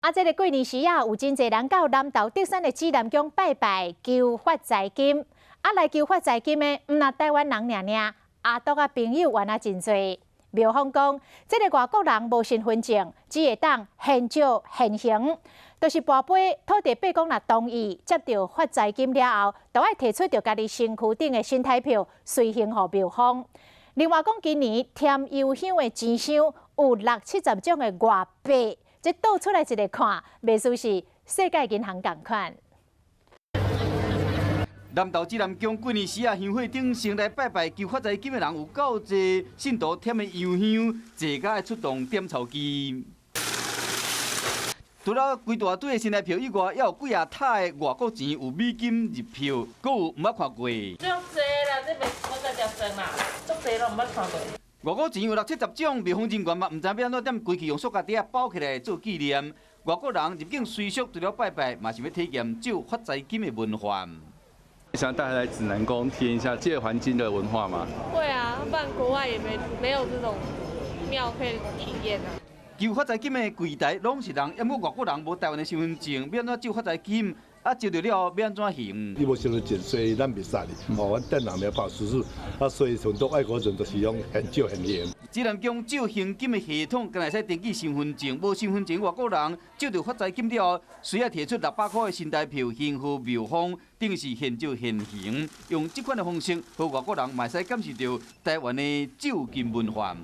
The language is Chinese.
这个过年时啊，有真侪人到南投德山的指南宫拜拜求发财金。来求发财金的，毋那台湾人尔，阿族啊朋友原来真侪。庙方讲，这个外国人无身份证，只会当现招现行，就是跋杯土地伯公若同意接到发财金了后，就要提出着家己身躯顶的身体票，随行予庙方。另外讲，今年添油香的钱箱有60-70种的外币。这倒出来一个看，袂输是世界银行同款。南投指南宫过年时啊，香火顶先来拜拜求发财金的人有够侪，信徒添的油香，坐甲会出动点钞机。除了规大堆的新台票以外，还有几啊塔的外国钱，有美金入票，阁有毋捌看过。足侪啦，这袂我才接算啦，足侪拢毋捌看过。外国钱有60-70种，庙方人员嘛，毋知要安怎点规气用塑胶袋包起来做纪念。外国人入境随俗除了拜拜，嘛是要体验借发财金的文化。想带来指南宫体验一下借还金的文化吗？会啊，不然国外也没有这种庙可以体验啊。求发财金的柜台拢是人，因为外国人无台湾的身份证，要安怎借发财金？借到了后要安怎行？你无身份证，所以咱袂使哩。阮店人没办法实施，所以很多外国人都是用现借现行。指南宫借现金的系统，敢会使登记身份证，无身份证外国人借到发财金了后，需要提出600块的新台票，现付庙方，等于是现借现行。用这款的方式，让外国人嘛使感受到台湾的借金文化。